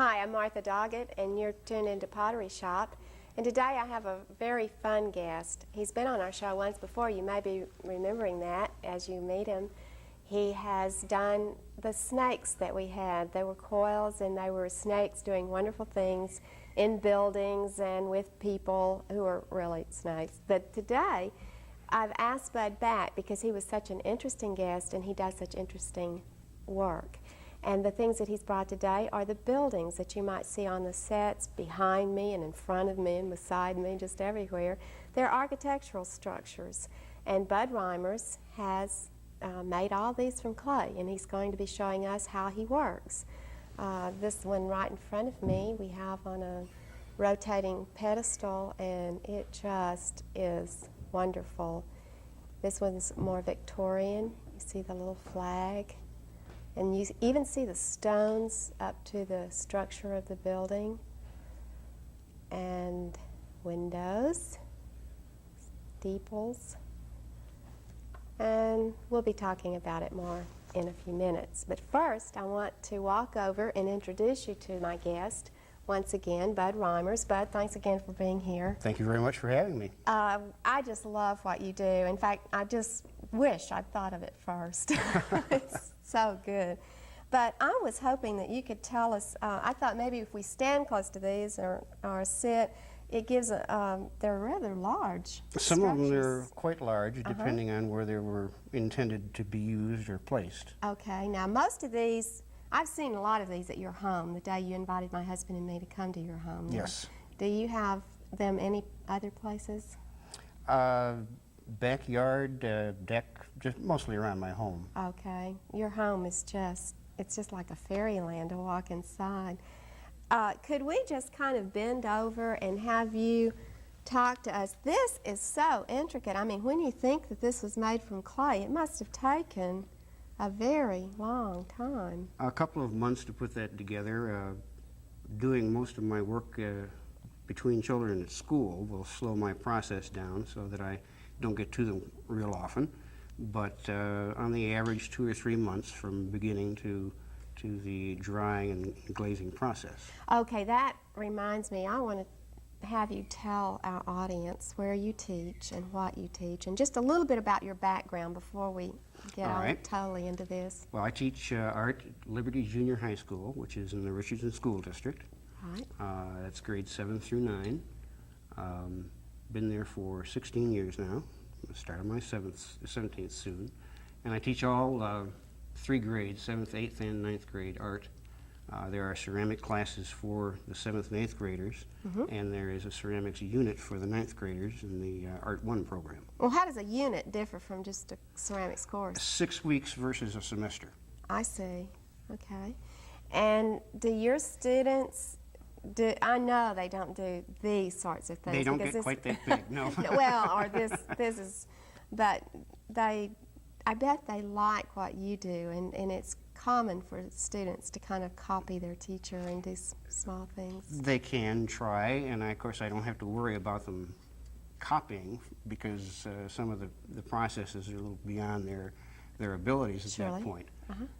Hi, I'm Martha Doggett, and you're tuned into Pottery Shop. And today I have a very fun guest. He's been on our show once before. You may be remembering that as you meet him. He has done the snakes that we had. They were coils and they were snakes doing wonderful things in buildings and with people who are really snakes. But today I've asked Bud back because he was such an interesting guest and he does such interesting work. And the things that he's brought today are the buildings that you might see on the sets behind me and in front of me and beside me, just everywhere. They're architectural structures. And Bud Reimers has made all these from clay, and he's going to be showing us how he works. This one right in front of me we have on a rotating pedestal, and it just is wonderful. This one's more Victorian. You see the little flag. And you even see the stones up to the structure of the building. And windows, steeples. And we'll be talking about it more in a few minutes. But first, I want to walk over and introduce you to my guest. Once again, Bud Reimers. Bud, thanks again for being here. Thank you very much for having me. I just love what you do. In fact, I just wish I'd thought of it first. It's so good. But I was hoping that you could tell us, I thought maybe if we stand close to these or sit, it gives they're rather large Some of them are quite large, depending on where they were intended to be used or placed. Okay, now most of these, I've seen a lot of these at your home, the day you invited my husband and me to come to your home. Yes. Do you have them any other places? Backyard, deck, just mostly around my home. Okay, your home is just, it's just like a fairyland to walk inside. Could we just kind of bend over and have you talk to us? This is so intricate. I mean, when you think that this was made from clay, it must have taken a very long time. A couple of months to put that together. Doing most of my work between children at school will slow my process down so that I don't get to them real often. But on the average, 2 or 3 months from beginning to the drying and glazing process. Okay, that reminds me, I want to have you tell our audience where you teach and what you teach, and just a little bit about your background before we get totally into this. Well, I teach art at Liberty Junior High School, which is in the Richardson School District. Right. That's grades 7 through 9. Been there for 16 years now. I started my 17th soon. And I teach all 3 grades, 7th, 8th, and 9th grade art. There are ceramic classes for the 7th and 8th graders, and there is a ceramics unit for the 9th graders in the Art 1 program. Well, how does a unit differ from just a ceramics course? 6 weeks versus a semester. I see. Okay. And do your students, I know they don't do these sorts of things. They don't get quite that big, no. Well, or this is, but I bet they like what you do, and it's common for students to kind of copy their teacher and do small things. They can try, and of course I don't have to worry about them copying because some of the processes are a little beyond their abilities at that point.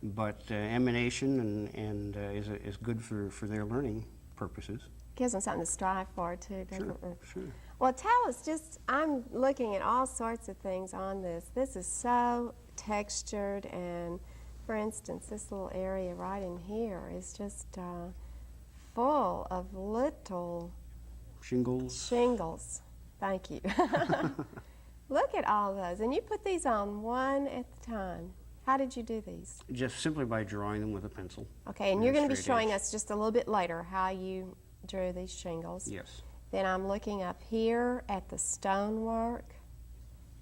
But emanation and is good for their learning purposes. Gives them something to strive for too, doesn't it? Sure. Well, tell us, I'm looking at all sorts of things on this. This is so textured, and for instance, this little area right in here is just full of little shingles. Thank you. Look at all those. And you put these on one at a time. How did you do these? Just simply by drawing them with a pencil. Okay, and you're going to be showing us just a little bit later how you drew these shingles. Yes. Then I'm looking up here at the stonework.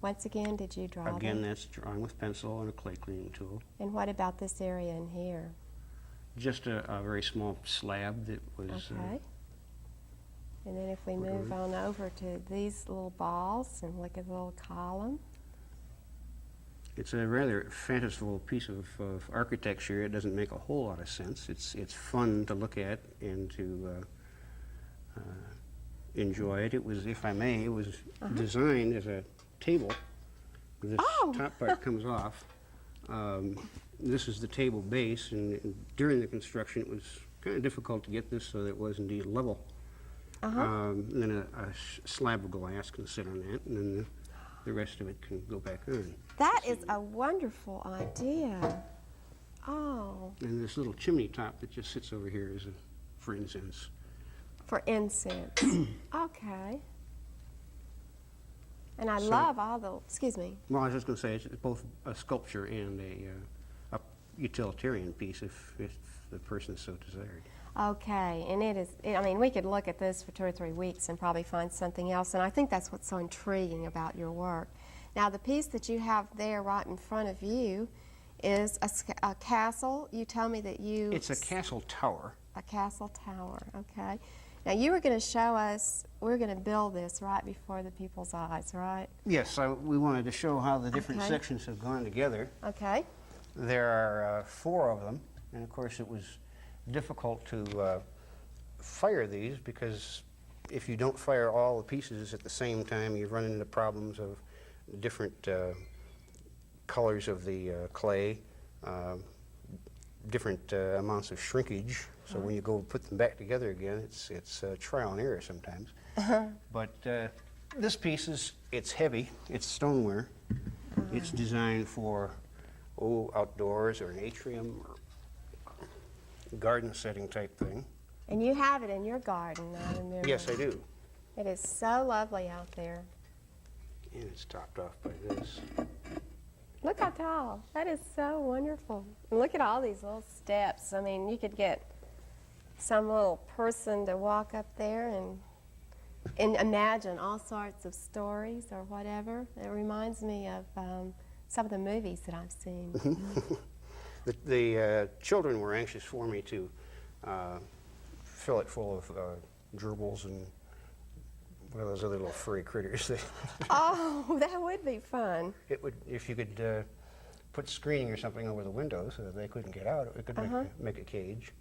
Once again, did you draw Again, them? that's drawing with pencil and a clay cleaning tool. And what about this area in here? Just a very small slab that was... Okay. And then if we move on over to these little balls and look at the little column. It's a rather fanciful piece of architecture. It doesn't make a whole lot of sense. It's fun to look at and to enjoy it. It was, if I may, it was designed as a table. This top part comes off. This is the table base, and during the construction it was kind of difficult to get this so that it was indeed level. Uh-huh. And then a slab of glass can sit on that, and then the rest of it can go back on. That is a wonderful idea. Oh, And this little chimney top that just sits over here is for incense. for incense. Okay. And I So- love all the, excuse me. Well, I was just going to say, it's both a sculpture and a utilitarian piece if the person so desired. Okay, and I mean, we could look at this for 2 or 3 weeks and probably find something else, and I think that's what's so intriguing about your work. Now, the piece that you have there right in front of you is a castle. You tell me that you... It's a castle tower. A castle tower, okay. Now, you were going to show us, we're going to build this right before the people's eyes, right? Yes, we wanted to show how the different Okay. sections have gone together. Okay. There are 4 of them, and of course it was difficult to fire these because if you don't fire all the pieces at the same time, you run into problems of different colors of the clay, different amounts of shrinkage. So when you go put them back together again, it's trial and error sometimes. But this piece it's heavy. It's stoneware. It's designed for outdoors or an atrium or garden setting type thing. And you have it in your garden, I remember. Yes, I do. It is so lovely out there. And it's topped off by this. Look how tall. That is so wonderful. And look at all these little steps. I mean, you could get some little person to walk up there and imagine all sorts of stories or whatever. It reminds me of some of the movies that I've seen. The children were anxious for me to fill it full of gerbils and one of those other little furry critters. Oh, that would be fun. It would, if you could put screening or something over the windows so that they couldn't get out, it could make a cage.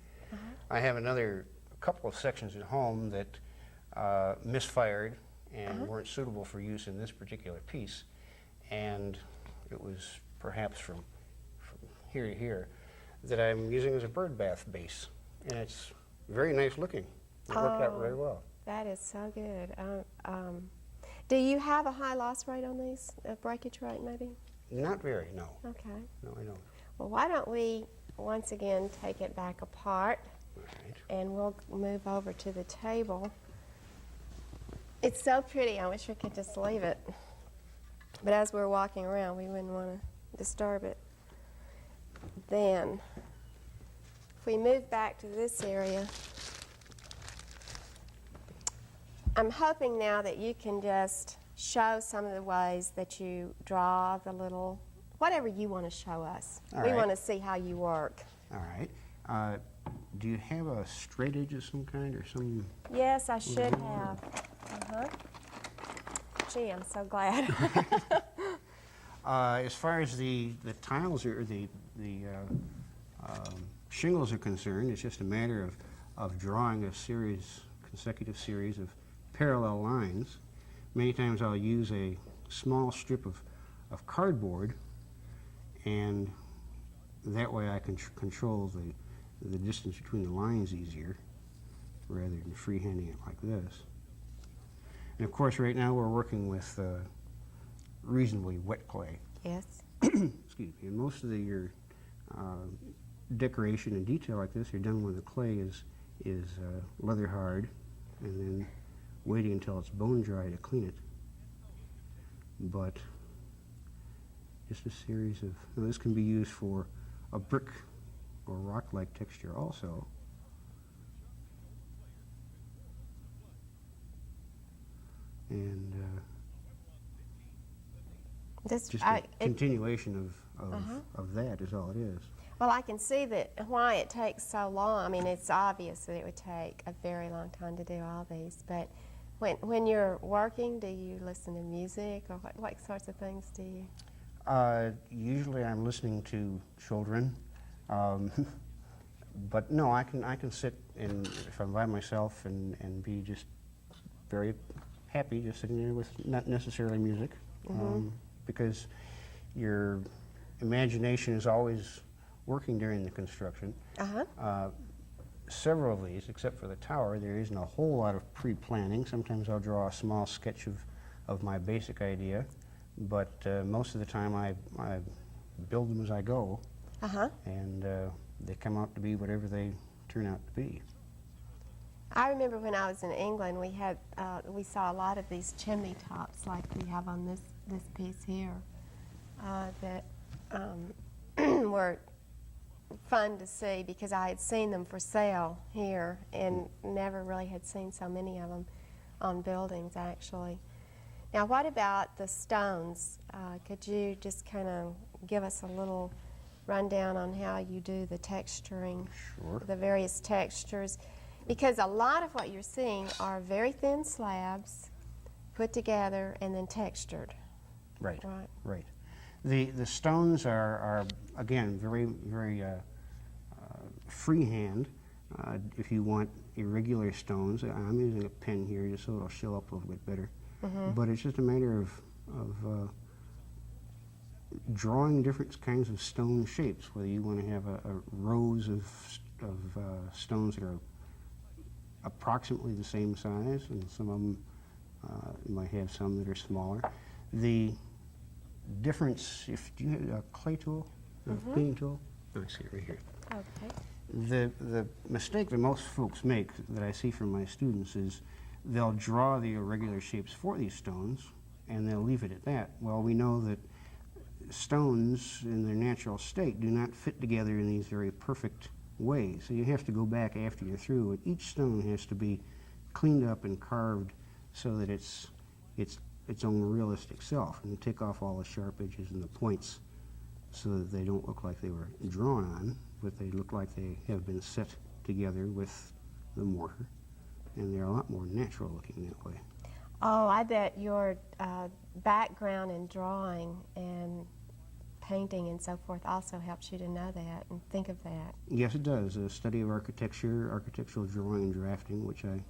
I have a couple of sections at home that misfired and weren't suitable for use in this particular piece, and it was perhaps from here to here that I'm using as a bird bath base, and it's very nice looking. It worked out very well. That is so good. Do you have a high loss rate on these, a breakage rate maybe? Not very, no. Okay. No, I don't. Well, why don't we once again take it back apart All right. and we'll move over to the table. It's so pretty. I wish we could just leave it. But as we're walking around, we wouldn't want to disturb it. Then, if we move back to this area, I'm hoping now that you can just show some of the ways that you draw the little, whatever you want to show us. All We right. want to see how you work. All right. Do you have a straight edge of some kind or some? Yes, I should have. Gee, I'm so glad. As far as the tiles or the shingles are concerned, it's just a matter of drawing a consecutive series of parallel lines. Many times I'll use a small strip of cardboard, and that way I can control the distance between the lines easier rather than freehanding it like this. And of course right now we're working with reasonably wet clay. Yes. Excuse me. And most of your decoration and detail like this are done when the clay is leather hard, and then waiting until it's bone dry to clean it. But just a series of, this can be used for a brick or rock-like texture also. And This, just a continuation of that is all it is. well, I can see that why it takes so long. I mean, it's obvious that it would take a very long time to do all these. But when you're working, do you listen to music, or what sorts of things do you? Usually I'm listening to children, but no, I can sit and if I'm by myself and be just very happy just sitting there with not necessarily music, because your imagination is always working during the construction. several of these, except for the tower, there isn't a whole lot of pre-planning. Sometimes I'll draw a small sketch of my basic idea, but most of the time I build them as I go, and they come out to be whatever they turn out to be. I remember when I was in England, we saw a lot of these chimney tops like we have on this piece here that were fun to see because I had seen them for sale here and never really had seen so many of them on buildings actually. Now what about the stones? Could you just kind of give us a little rundown on how you do the texturing, Sure. the various textures? Because a lot of what you're seeing are very thin slabs put together and then textured. Right. Right. Right. The stones are again very freehand. If you want irregular stones, I'm using a pen here just so it'll show up a little bit better. But it's just a matter of drawing different kinds of stone shapes. Whether you want to have a rows of stones that are approximately the same size, and some of them you might have some that are smaller. The difference, do you have a clay tool, a cleaning tool? Oh, I see it right here. Okay. The mistake that most folks make, that I see from my students, is they'll draw the irregular shapes for these stones, and they'll leave it at that. Well, we know that stones in their natural state do not fit together in these very perfect ways. So you have to go back after you're through, and each stone has to be cleaned up and carved so that it's its own realistic self, and you take off all the sharp edges and the points so that they don't look like they were drawn on, but they look like they have been set together with the mortar, and they're a lot more natural looking that way. Oh, I bet your background in drawing and painting and so forth also helps you to know that and think of that. Yes, it does. A study of architecture, architectural drawing and drafting, which I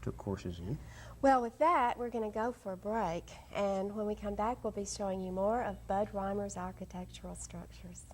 took courses in. Well, with that, we're going to go for a break, and when we come back, we'll be showing you more of Bud Reimers' architectural structures.